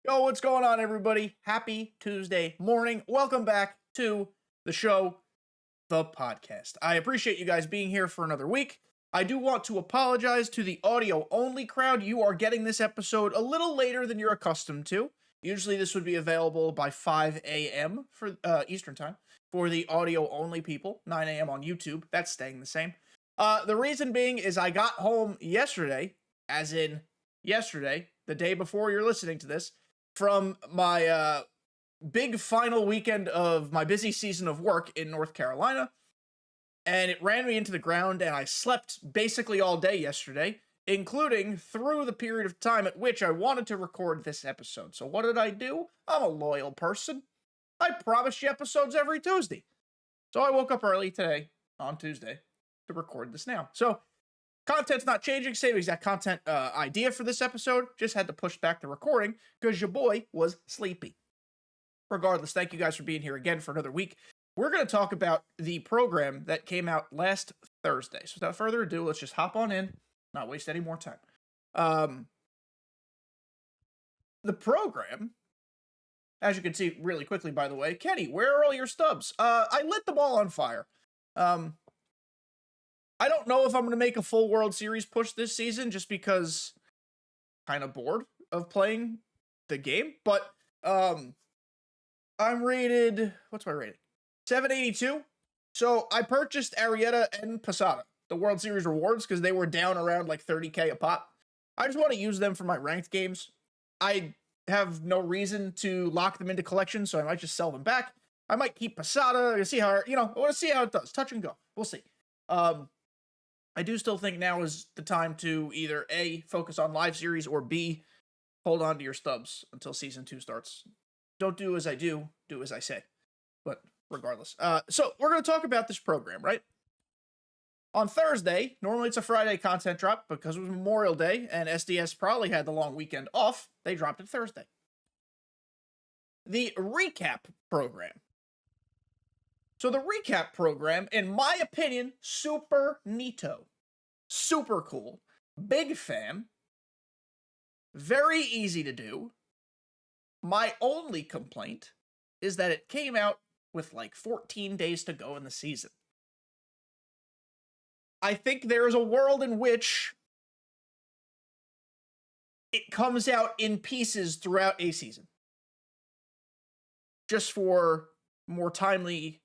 Yo, what's going on, everybody? Happy Tuesday morning. Welcome back to the show, the podcast. I appreciate you guys being here for another week. I do want to apologize to the audio-only crowd. You are getting this episode a little later than you're accustomed to. Usually this would be available by 5 a.m. for Eastern Time. For the audio-only people, 9 a.m. on YouTube. That's staying the same. The reason being is I got home yesterday, as in yesterday, the day before you're listening to this, from my big final weekend of my busy season of work in North Carolina, and it ran me into the ground, and I slept basically all day yesterday, including through the period of time at which I wanted to record this episode. So what did I do? I'm a loyal person. I promise you episodes every Tuesday. So I woke up early today, on Tuesday, to record this now. So content's not changing, same exact content idea for this episode. Just had to push back the recording because your boy was sleepy. Regardless, thank you guys for being here again for another week. We're going to talk about the program that came out last Thursday. So without further ado, let's just hop on in, not waste any more time. The program, as you can see really quickly, by the way, Kenny, where are all your stubs? I lit them all on fire. I don't know if I'm going to make a full World Series push this season just because I'm kind of bored of playing the game, but I'm rated, what's my rating? 782. So I purchased Arrieta and Posada, the World Series rewards, because they were down around like 30K a pop. I just want to use them for my ranked games. I have no reason to lock them into collections, so I might just sell them back. I might keep Posada to see how, I want to see how it does. Touch and go. We'll see. I do still think now is the time to either A, focus on live series, or B, hold on to your stubs until season 2 starts. Don't do as I do, do as I say. But regardless. So we're going to talk about this program, right? On Thursday, normally it's a Friday content drop because it was Memorial Day and SDS probably had the long weekend off. They dropped it Thursday. The recap program. So the recap program, in my opinion, super neato. Super cool. Big fan. Very easy to do. My only complaint is that it came out with like 14 days to go in the season. I think there is a world in which it comes out in pieces throughout a season. Just for more timely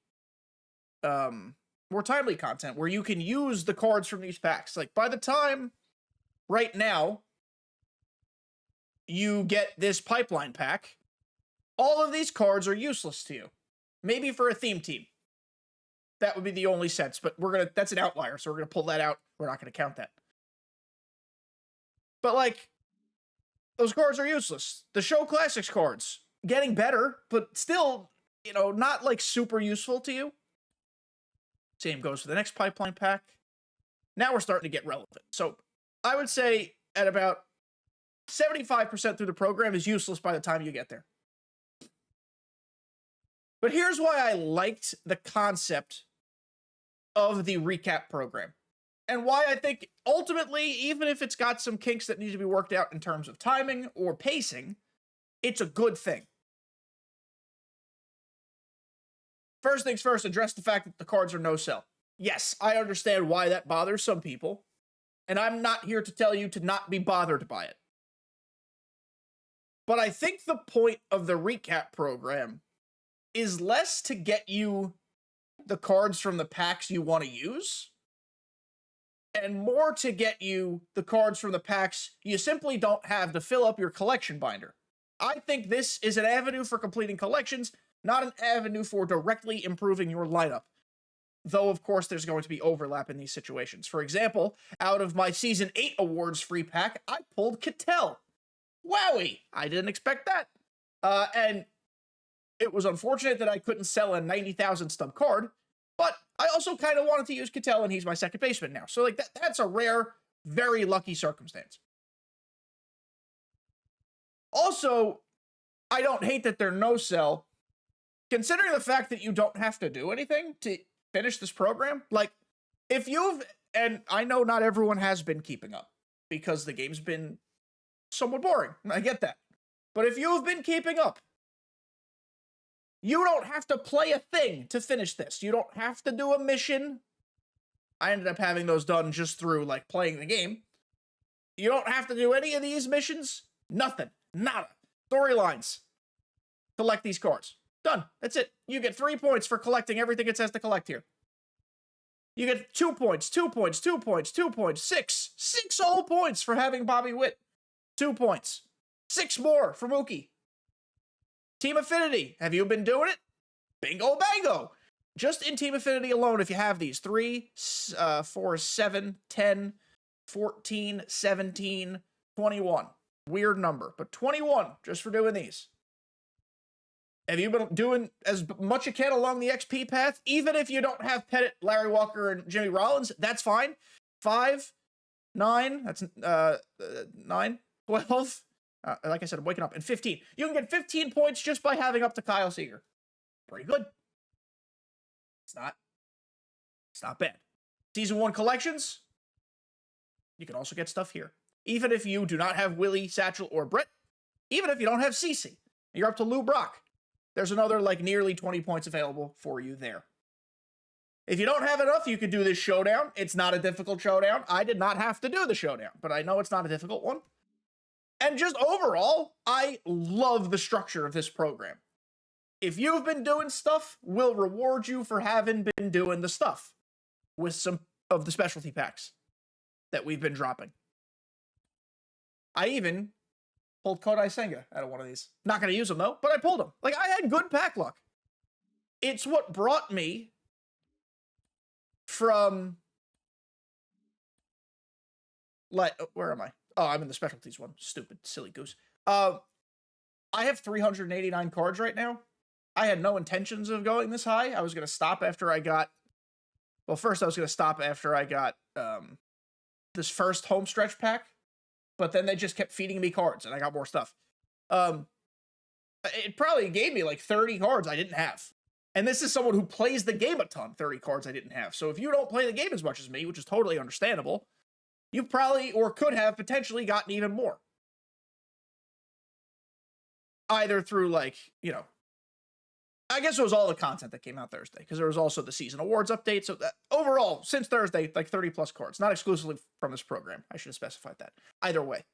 content where you can use the cards from these packs. Like by the time right now you get this pipeline pack, all of these cards are useless to you. Maybe for a theme team. That would be the only sense, but that's an outlier, so we're gonna pull that out. We're not gonna count that. But like, those cards are useless. The Show Classics cards, getting better, but still, not like super useful to you. Same goes for the next pipeline pack. Now we're starting to get relevant. So I would say at about 75% through the program is useless by the time you get there. But here's why I liked the concept of the recap program. And why I think ultimately, even if it's got some kinks that need to be worked out in terms of timing or pacing, it's a good thing. First things first, address the fact that the cards are no sell. Yes, I understand why that bothers some people, and I'm not here to tell you to not be bothered by it. But I think the point of the recap program is less to get you the cards from the packs you want to use, and more to get you the cards from the packs you simply don't have to fill up your collection binder. I think this is an avenue for completing collections, not an avenue for directly improving your lineup. Though, of course, there's going to be overlap in these situations. For example, out of my Season 8 Awards free pack, I pulled Ketel. Wowie! I didn't expect that. And it was unfortunate that I couldn't sell a 90,000 stub card, but I also kind of wanted to use Ketel, and he's my second baseman now. So, like, that's a rare, very lucky circumstance. Also, I don't hate that they're no-sell, considering the fact that you don't have to do anything to finish this program. Like, if you've, and I know not everyone has been keeping up, because the game's been somewhat boring. I get that. But if you've been keeping up, you don't have to play a thing to finish this. You don't have to do a mission. I ended up having those done just through, like, playing the game. You don't have to do any of these missions. Nothing. Nada. Storylines. Collect these cards. Done. That's it. You get 3 points for collecting everything it says to collect here. You get 2 points, 2 points, 2 points, 2 points, 6. 6 whole points for having Bobby Witt. 2 points. 6 more for Mookie. Team Affinity. Have you been doing it? Bingo bango. Just in Team Affinity alone, if you have these 3, 4, 7, 10, 14, 17, 21. Weird number, but 21 just for doing these. Have you been doing as much you can along the XP path? Even if you don't have Pettit, Larry Walker, and Jimmy Rollins, that's fine. 5, 9, that's 9, 12. Like I said, I'm waking up. And 15. You can get 15 points just by having up to Kyle Seager. Pretty good. It's not bad. Season 1 collections. You can also get stuff here. Even if you do not have Willie, Satchel, or Brett. Even if you don't have CeCe. You're up to Lou Brock. There's another, like, nearly 20 points available for you there. If you don't have enough, you could do this showdown. It's not a difficult showdown. I did not have to do the showdown, but I know it's not a difficult one. And just overall, I love the structure of this program. If you've been doing stuff, we'll reward you for having been doing the stuff with some of the specialty packs that we've been dropping. I even pulled Kodai Senga out of one of these. Not going to use them, though, but I pulled them. Like, I had good pack luck. It's what brought me from... Like, where am I? Oh, I'm in the specialties one. Stupid, silly goose. I have 389 cards right now. I had no intentions of going this high. I was going to stop after I got... Well, first I was going to stop after I got this first home stretch pack. But then they just kept feeding me cards, and I got more stuff. It probably gave me like 30 cards I didn't have. And this is someone who plays the game a ton, 30 cards I didn't have. So if you don't play the game as much as me, which is totally understandable, you probably, or could have, potentially gotten even more. Either through, like, you know, I guess it was all the content that came out Thursday, because there was also the season awards update. So that, overall, since Thursday, like 30 plus cards, not exclusively from this program. I should have specified that. Either way,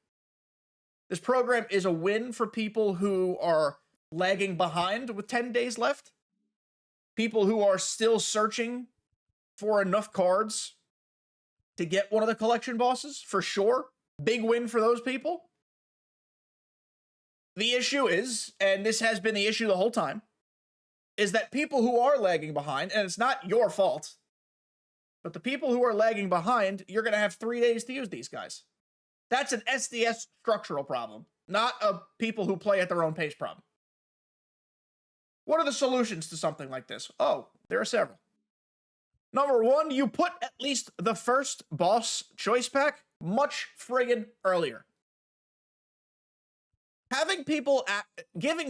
this program is a win for people who are lagging behind with 10 days left. People who are still searching for enough cards to get one of the collection bosses, for sure. Big win for those people. The issue is, and this has been the issue the whole time, is that people who are lagging behind, and it's not your fault, but the people who are lagging behind, you're going to have 3 days to use these guys. That's an SDS structural problem, not a people who play at their own pace problem. What are the solutions to something like this? Oh, there are several. Number 1, you put at least the first boss choice pack much friggin' earlier. Giving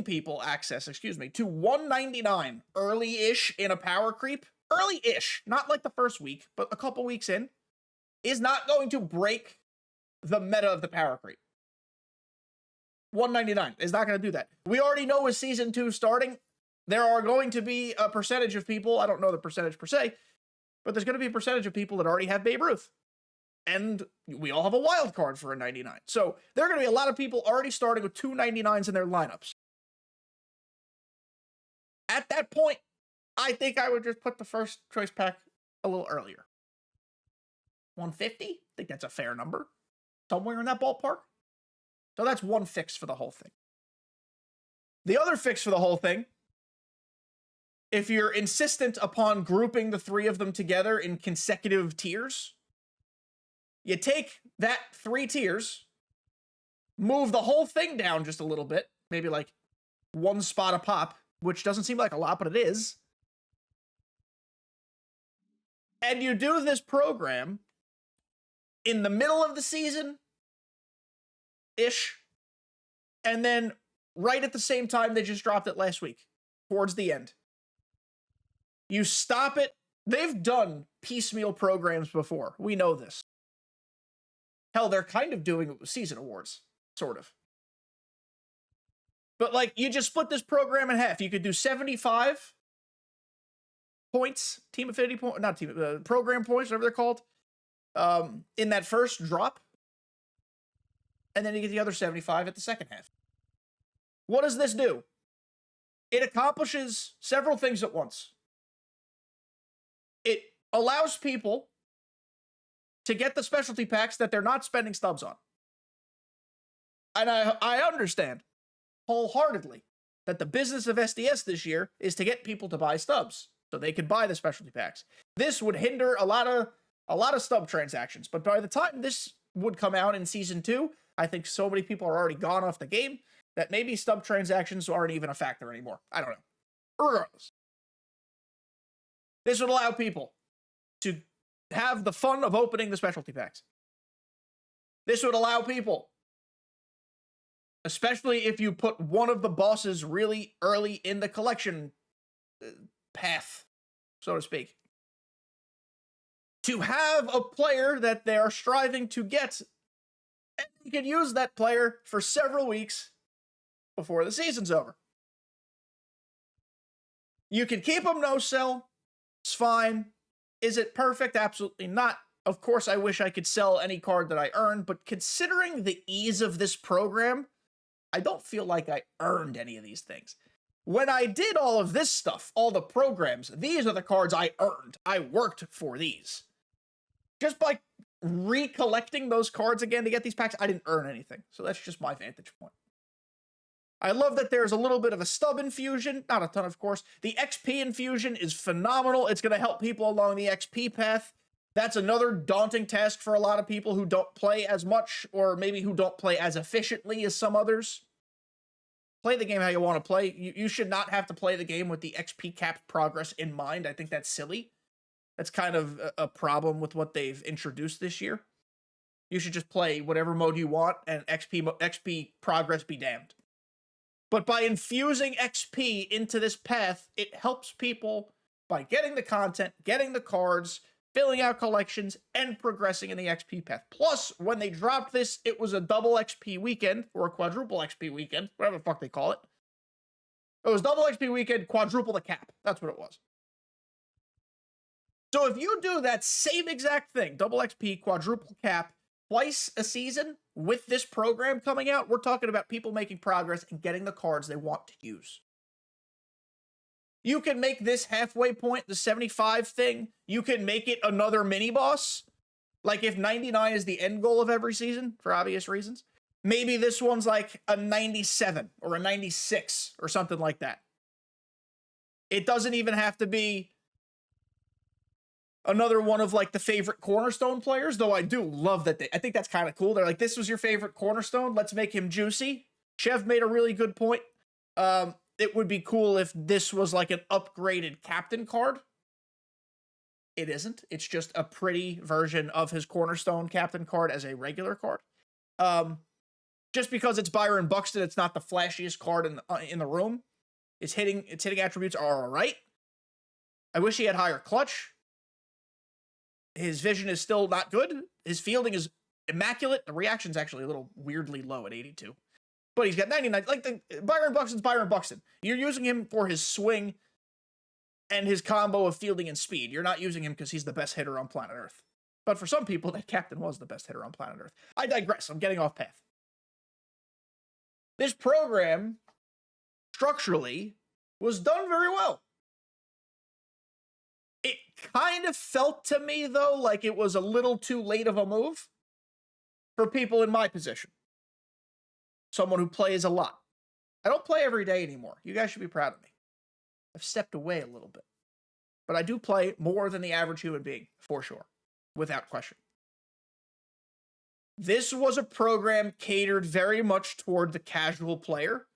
people access, to 199 early-ish in a power creep, early-ish, not like the first week, but a couple weeks in, is not going to break the meta of the power creep. 199 is not going to do that. We already know with Season 2 starting, there are going to be a percentage of people, I don't know the percentage per se, but there's going to be a percentage of people that already have Babe Ruth. And we all have a wild card for a 99. So there are going to be a lot of people already starting with 2 99s in their lineups. At that point, I think I would just put the first choice pack a little earlier. 150? I think that's a fair number. Somewhere in that ballpark. So that's one fix for the whole thing. The other fix for the whole thing, if you're insistent upon grouping the 3 of them together in consecutive tiers, you take that 3 tiers, move the whole thing down just a little bit, maybe like 1 spot a pop, which doesn't seem like a lot, but it is. And you do this program in the middle of the season-ish, and then right at the same time they just dropped it last week, towards the end. You stop it. They've done piecemeal programs before. We know this. Hell, they're kind of doing it with season awards, sort of. But, like, you just split this program in half. You could do 75 points, team affinity point, not team, program points, whatever they're called, in that first drop. And then you get the other 75 at the second half. What does this do? It accomplishes several things at once. It allows people to get the specialty packs that they're not spending stubs on. And I understand wholeheartedly that the business of SDS this year is to get people to buy stubs so they could buy the specialty packs. This would hinder a lot of stub transactions, but by the time this would come out in Season 2, I think so many people are already gone off the game that maybe stub transactions aren't even a factor anymore. I don't know. Regardless, this would allow people to have the fun of opening the specialty packs. This would allow people, especially if you put one of the bosses really early in the collection path, so to speak, to have a player that they are striving to get, and you can use that player for several weeks before the season's over. You can keep them no sell. It's fine. Is it perfect? Absolutely not. Of course, I wish I could sell any card that I earn, but considering the ease of this program, I don't feel like I earned any of these things. When I did all of this stuff, all the programs, these are the cards I earned. I worked for these. Just by recollecting those cards again to get these packs, I didn't earn anything. So that's just my vantage point. I love that there's a little bit of a stub infusion. Not a ton, of course. The XP infusion is phenomenal. It's going to help people along the XP path. That's another daunting task for a lot of people who don't play as much, or maybe who don't play as efficiently as some others. Play the game how you want to play. You should not have to play the game with the XP capped progress in mind. I think that's silly. That's kind of a problem with what they've introduced this year. You should just play whatever mode you want, and XP progress be damned. But by infusing XP into this path, it helps people by getting the content, getting the cards, filling out collections, and progressing in the XP path. Plus, when they dropped this, it was a double XP weekend, or a quadruple XP weekend, whatever the fuck they call it. It was double XP weekend, quadruple the cap. That's what it was. So if you do that same exact thing, double XP, quadruple cap, twice a season with this program coming out, we're talking about people making progress and getting the cards they want to use. You can make this halfway point, the 75 thing, you can make it another mini boss. Like if 99 is the end goal of every season, for obvious reasons, maybe this one's like a 97 or a 96 or something like that. It doesn't even have to be another one of like the favorite cornerstone players, though I do love that I think that's kind of cool. They're like, this was your favorite cornerstone, let's make him juicy. Chev made a really good point. It would be cool if this was like an upgraded captain card. It isn't. It's just a pretty version of his cornerstone captain card as a regular card. Just because it's Byron Buxton, it's not the flashiest card in the room. Its hitting attributes are all right. I wish he had higher clutch. His vision is still not good. His fielding is immaculate. The reaction's actually a little weirdly low at 82. But he's got 99. Like, Byron Buxton's Byron Buxton. You're using him for his swing and his combo of fielding and speed. You're not using him because he's the best hitter on planet Earth. But for some people, that captain was the best hitter on planet Earth. I digress. I'm getting off path. This program, structurally, was done very well. It kind of felt to me, though, like it was a little too late of a move for people in my position. Someone who plays a lot. I don't play every day anymore. You guys should be proud of me. I've stepped away a little bit. But I do play more than the average human being, for sure. Without question. This was a program catered very much toward the casual player.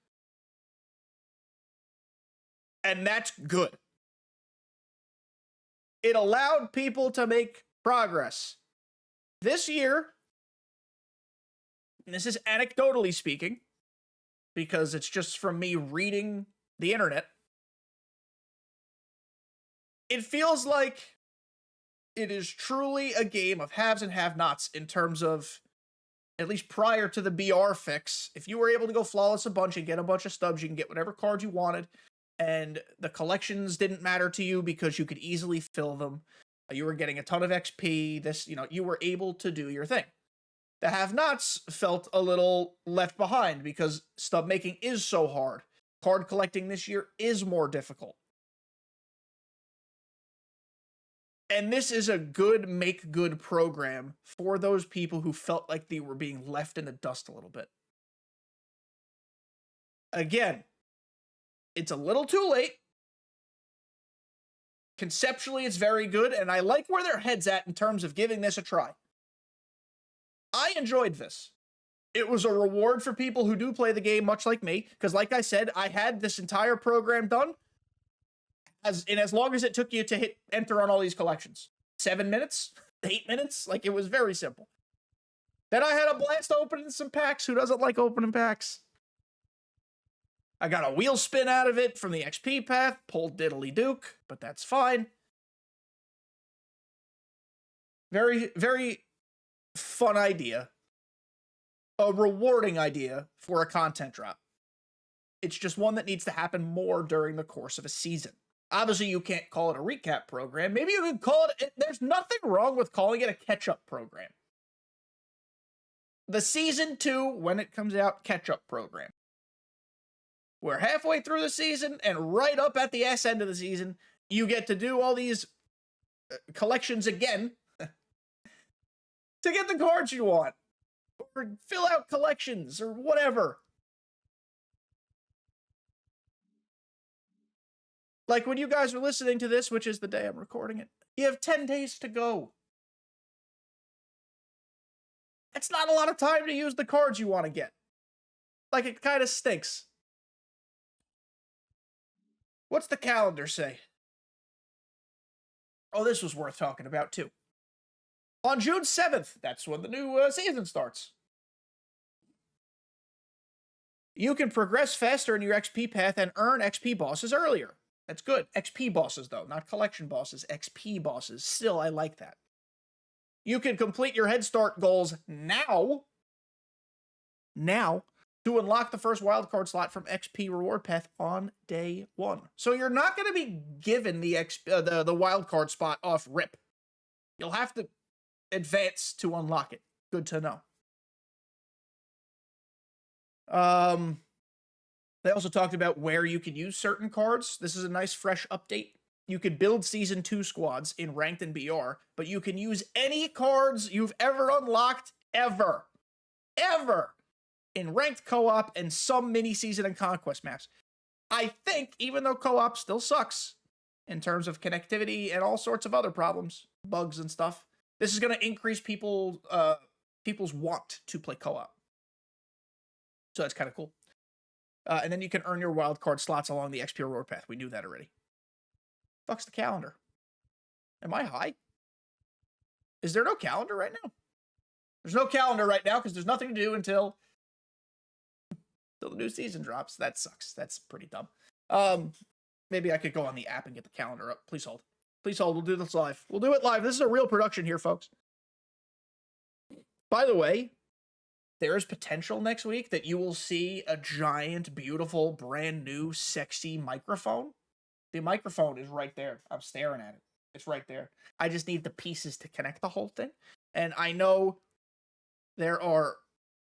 And that's good. It allowed people to make progress. This year, and this is anecdotally speaking, because it's just from me reading the internet, it feels like it is truly a game of haves and have-nots in terms of at least prior to the BR fix, if you were able to go flawless a bunch and get a bunch of stubs, you can get whatever cards you wanted, and the collections didn't matter to you because you could easily fill them. You were getting a ton of XP. You were able to do your thing. The have-nots felt a little left behind because stub making is so hard. Card collecting this year is more difficult. And this is a good make-good program for those people who felt like they were being left in the dust a little bit. Again, it's a little too late. Conceptually, it's very good, and I like where their head's at in terms of giving this a try. I enjoyed this. It was a reward for people who do play the game much like me, because like I said, I had this entire program done as long as it took you to hit enter on all these collections. 7 minutes? 8 minutes? Like, it was very simple. Then I had a blast opening some packs. Who doesn't like opening packs? I got a wheel spin out of it from the XP path, pulled diddly duke, but that's fine. Very, very fun idea. A rewarding idea for a content drop. It's just one that needs to happen more during the course of a season. Obviously, you can't call it a recap program. Maybe you can call it, there's nothing wrong with calling it a catch-up program. The Season 2, when it comes out, catch-up program. We're halfway through the season, and right up at the ass end of the season, you get to do all these collections again to get the cards you want, or fill out collections, or whatever. Like when you guys are listening to this, which is the day I'm recording it, you have 10 days to go. It's not a lot of time to use the cards you want to get. Like, it kind of stinks. What's the calendar say? Oh, this was worth talking about, too. On June 7th, that's when the new season starts. You can progress faster in your XP path and earn XP bosses earlier. That's good. XP bosses, though, not collection bosses. XP bosses. Still, I like that. You can complete your Head Start goals now to unlock the first wildcard slot from XP reward path on day 1. So you're not going to be given the wildcard spot off rip. You'll have to advance to unlock it. Good to know. They also talked about where you can use certain cards. This is a nice fresh update. You could build Season 2 squads in Ranked and BR, but you can use any cards you've ever unlocked, ever, in Ranked Co-op and some mini-season and Conquest maps. I think, even though Co-op still sucks in terms of connectivity and all sorts of other problems, bugs and stuff, this is going to increase people's want to play Co-op. So that's kind of cool. And then you can earn your wildcard slots along the XP reward path. We knew that already. Fuck's the calendar? Am I high? Is there no calendar right now? There's no calendar right now because there's nothing to do until the new season drops. That sucks. That's pretty dumb. Maybe I could go on the app and get the calendar up. Please hold. Please hold. We'll do this live. We'll do it live. This is a real production here, folks. By the way, there is potential next week that you will see a giant, beautiful, brand new, sexy microphone. The microphone is right there. I'm staring at it. It's right there. I just need the pieces to connect the whole thing. And I know there are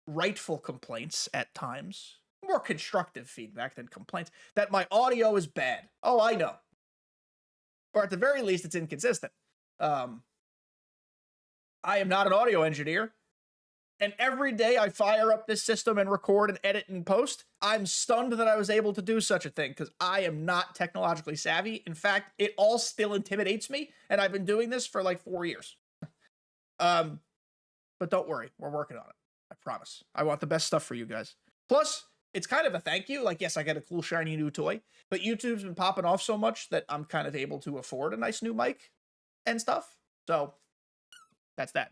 rightful complaints at times, more constructive feedback than complaints, that my audio is bad. Oh, I know. Or at the very least, it's inconsistent. I am not an audio engineer. And every day I fire up this system and record and edit and post, I'm stunned that I was able to do such a thing because I am not technologically savvy. In fact, it all still intimidates me, and I've been doing this for like 4 years. But don't worry, we're working on it. I promise. I want the best stuff for you guys. Plus, it's kind of a thank you. Like, yes, I get a cool, shiny new toy, but YouTube's been popping off so much that I'm kind of able to afford a nice new mic and stuff. So, that's that.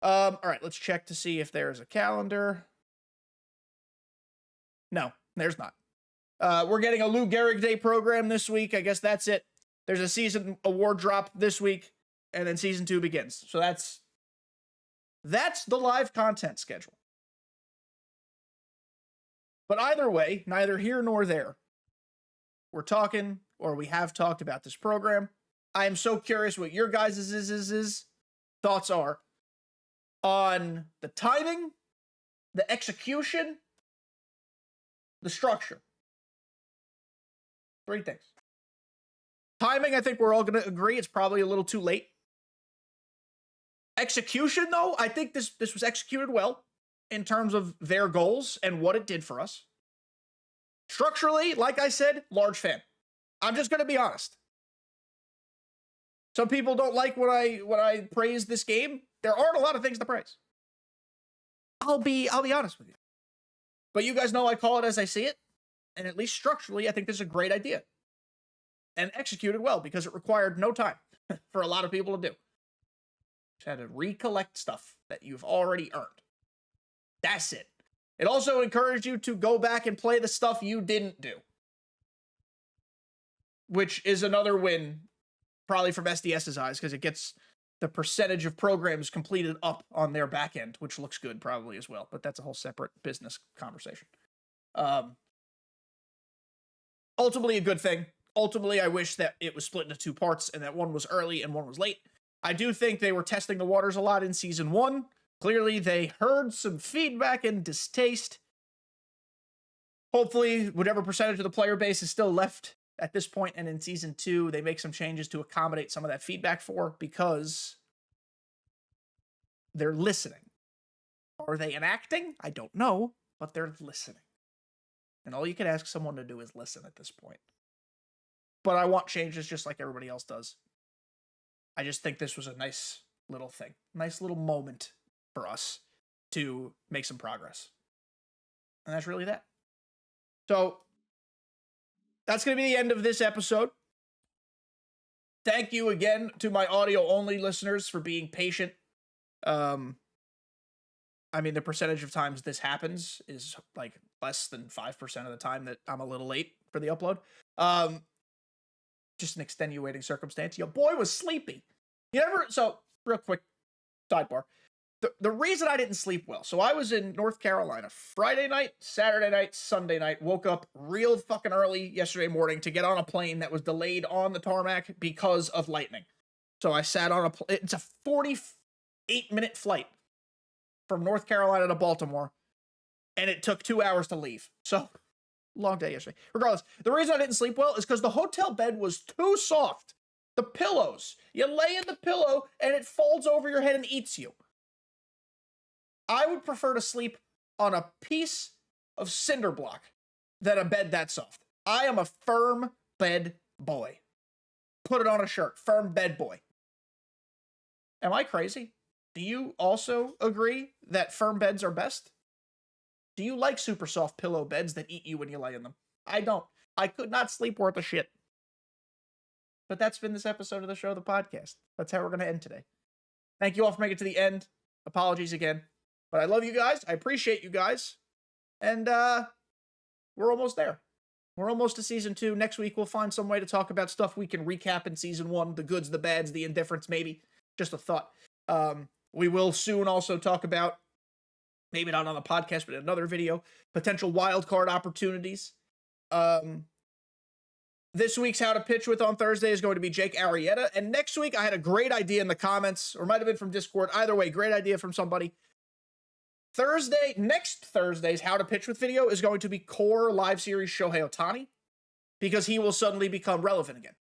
All right, let's check to see if there's a calendar. No, there's not. We're getting a Lou Gehrig Day program this week. I guess that's it. There's a season award drop this week, and then season 2 begins. So that's the live content schedule. But either way, neither here nor there. We're talking, or we have talked about this program. I am so curious what your guys' thoughts are on the timing, the execution, the structure. 3 things. Timing, I think we're all going to agree it's probably a little too late. Execution, though, I think this was executed well in terms of their goals and what it did for us. Structurally, like I said, large fan. I'm just going to be honest. Some people don't like when I praise this game. There aren't a lot of things to praise. I'll be honest with you. But you guys know I call it as I see it. And at least structurally, I think this is a great idea. And executed well because it required no time for a lot of people to do. Just had to recollect stuff that you've already earned. That's it. It also encouraged you to go back and play the stuff you didn't do. Which is another win, probably from SDS's eyes, because it gets the percentage of programs completed up on their back end, which looks good probably as well. But that's a whole separate business conversation. Ultimately, a good thing. Ultimately, I wish that it was split into 2 parts and that one was early and one was late. I do think they were testing the waters a lot in Season 1. Clearly, they heard some feedback and distaste. Hopefully, whatever percentage of the player base is still left at this point and in Season 2, they make some changes to accommodate some of that feedback because they're listening. Are they enacting? I don't know, but they're listening. And all you can ask someone to do is listen at this point. But I want changes just like everybody else does. I just think this was a nice little thing. Nice little moment for us to make some progress. And that's really that. So, that's going to be the end of this episode. Thank you again to my audio-only listeners for being patient. I mean, the percentage of times this happens is like less than 5% of the time that I'm a little late for the upload. Just an extenuating circumstance. Your boy was sleepy. So, real quick sidebar. The reason I didn't sleep well, so I was in North Carolina Friday night, Saturday night, Sunday night, woke up real fucking early yesterday morning to get on a plane that was delayed on the tarmac because of lightning. So I sat on it's a 48-minute flight from North Carolina to Baltimore, and it took 2 hours to leave. So, long day yesterday. Regardless, the reason I didn't sleep well is because the hotel bed was too soft. The pillows. You lay in the pillow, and it folds over your head and eats you. I would prefer to sleep on a piece of cinder block than a bed that soft. I am a firm bed boy. Put it on a shirt. Firm bed boy. Am I crazy? Do you also agree that firm beds are best? Do you like super soft pillow beds that eat you when you lay in them? I don't. I could not sleep worth a shit. But that's been this episode of the show, the podcast. That's how we're going to end today. Thank you all for making it to the end. Apologies again. But I love you guys. I appreciate you guys. And we're almost there. We're almost to Season 2. Next week, we'll find some way to talk about stuff we can recap in Season 1. The goods, the bads, the indifference, maybe. Just a thought. We will soon also talk about, maybe not on the podcast, but in another video, potential wildcard opportunities. This week's How to Pitch With on Thursday is going to be Jake Arrieta. And next week, I had a great idea in the comments, or might have been from Discord. Either way, great idea from somebody. Next Thursday's How to Pitch With video is going to be core live series Shohei Ohtani, because he will suddenly become relevant again.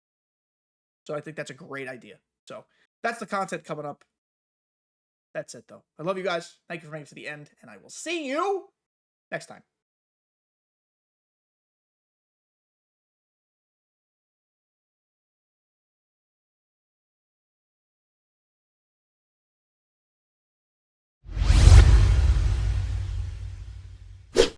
So I think that's a great idea. So that's the content coming up. That's it, though. I love you guys. Thank you for making it to the end, and I will see you next time.